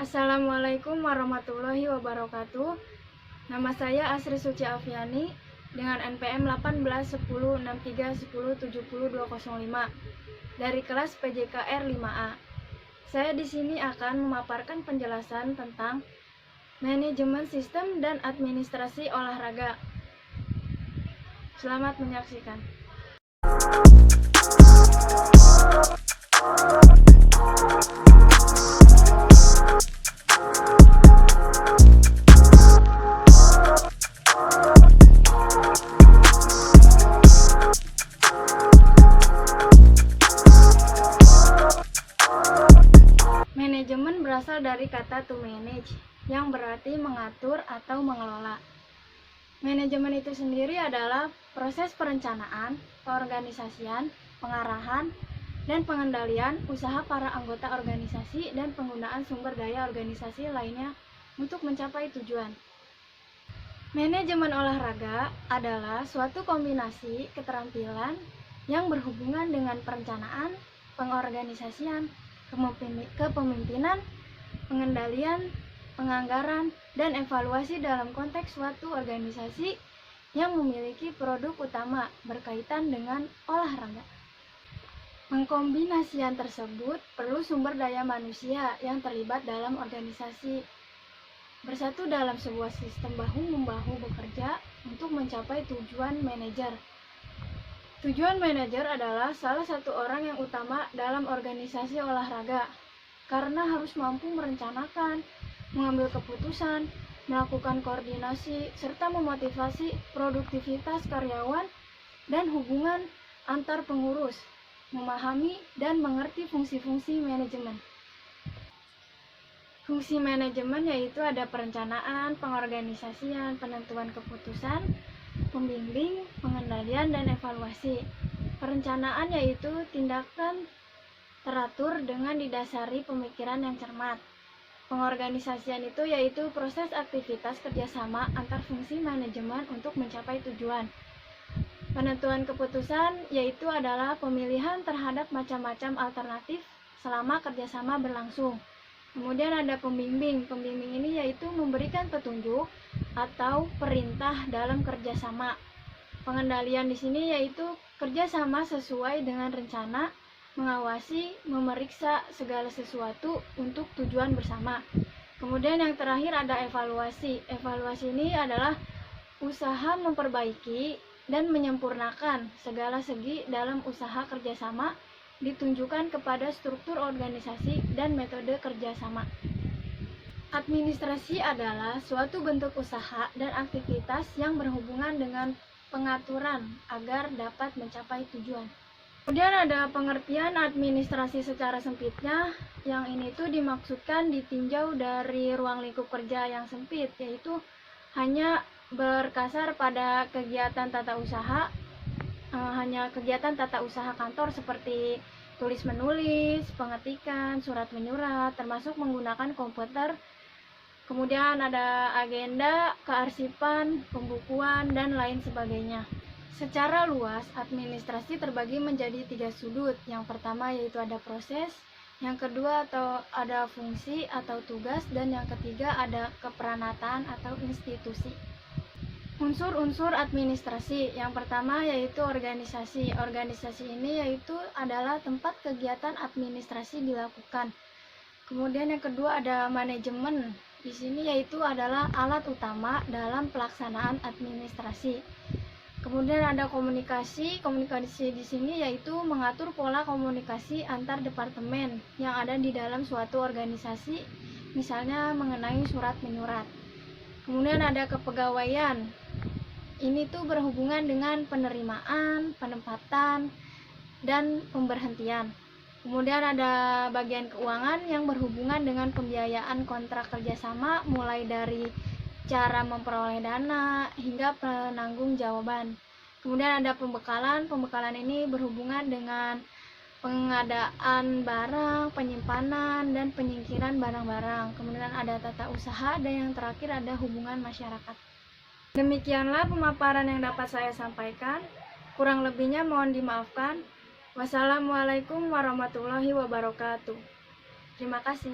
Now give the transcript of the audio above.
Assalamualaikum warahmatullahi wabarakatuh. Nama saya Asri Suci Afiani dengan NPM 18106310700205 dari kelas PJKR 5A. Saya di sini akan memaparkan penjelasan tentang manajemen sistem dan administrasi olahraga. Selamat menyaksikan. Manajemen berasal dari kata to manage, yang berarti mengatur atau mengelola. Manajemen itu sendiri adalah proses perencanaan, peorganisasian, pengarahan, dan pengendalian usaha para anggota organisasi dan penggunaan sumber daya organisasi lainnya untuk mencapai tujuan. Manajemen olahraga adalah suatu kombinasi keterampilan yang berhubungan dengan perencanaan, pengorganisasian, kepemimpinan, pengendalian, penganggaran, dan evaluasi dalam konteks suatu organisasi yang memiliki produk utama berkaitan dengan olahraga. Pengkombinasian tersebut perlu sumber daya manusia yang terlibat dalam organisasi, bersatu dalam sebuah sistem bahu-membahu bekerja untuk mencapai tujuan manajer. Tujuan manajer adalah salah satu orang yang utama dalam organisasi olahraga, karena harus mampu merencanakan, mengambil keputusan, melakukan koordinasi, serta memotivasi produktivitas karyawan dan hubungan antar pengurus, memahami dan mengerti fungsi-fungsi manajemen. Fungsi manajemen yaitu ada perencanaan, pengorganisasian, penentuan keputusan, pembimbing, pengendalian, dan evaluasi. Perencanaan yaitu tindakan teratur dengan didasari pemikiran yang cermat. Pengorganisasian itu yaitu proses aktivitas kerjasama antar fungsi manajemen untuk mencapai tujuan. Penentuan keputusan yaitu adalah pemilihan terhadap macam-macam alternatif selama kerjasama berlangsung. Kemudian ada pembimbing. Pembimbing ini yaitu memberikan petunjuk atau perintah dalam kerjasama. Pengendalian di sini yaitu kerjasama sesuai dengan rencana, mengawasi, memeriksa segala sesuatu untuk tujuan bersama. Kemudian yang terakhir ada evaluasi. Evaluasi ini adalah usaha memperbaiki dan menyempurnakan segala segi dalam usaha kerjasama, ditunjukkan kepada struktur organisasi dan metode kerjasama. Administrasi adalah suatu bentuk usaha dan aktivitas yang berhubungan dengan pengaturan agar dapat mencapai tujuan. Kemudian ada pengertian administrasi secara sempitnya, yang ini tuh dimaksudkan ditinjau dari ruang lingkup kerja yang sempit, yaitu hanya berkasar pada kegiatan tata usaha, hanya kegiatan tata usaha kantor seperti tulis menulis, pengetikan, surat menyurat, termasuk menggunakan komputer. Kemudian ada agenda, kearsipan, pembukuan, dan lain sebagainya. Secara luas, administrasi terbagi menjadi 3 sudut. Yang pertama yaitu ada proses, yang kedua atau ada fungsi atau tugas, dan yang ketiga ada keperanatan atau institusi. Unsur-unsur administrasi. Yang pertama yaitu organisasi. Organisasi ini yaitu adalah tempat kegiatan administrasi dilakukan. Kemudian yang kedua ada manajemen. Di sini yaitu adalah alat utama dalam pelaksanaan administrasi. Kemudian ada komunikasi. Komunikasi di sini yaitu mengatur pola komunikasi antar departemen yang ada di dalam suatu organisasi, misalnya mengenai surat menyurat. Kemudian ada kepegawaian. Ini tuh berhubungan dengan penerimaan, penempatan, dan pemberhentian. Kemudian ada bagian keuangan yang berhubungan dengan pembiayaan kontrak kerjasama, mulai dari cara memperoleh dana hingga penanggung-jawaban. Kemudian ada pembekalan. Pembekalan ini berhubungan dengan pengadaan barang, penyimpanan, dan penyingkiran barang-barang. Kemudian ada tata usaha, dan yang terakhir ada hubungan masyarakat. Demikianlah pemaparan yang dapat saya sampaikan. Kurang lebihnya mohon dimaafkan. Wassalamualaikum warahmatullahi wabarakatuh. Terima kasih.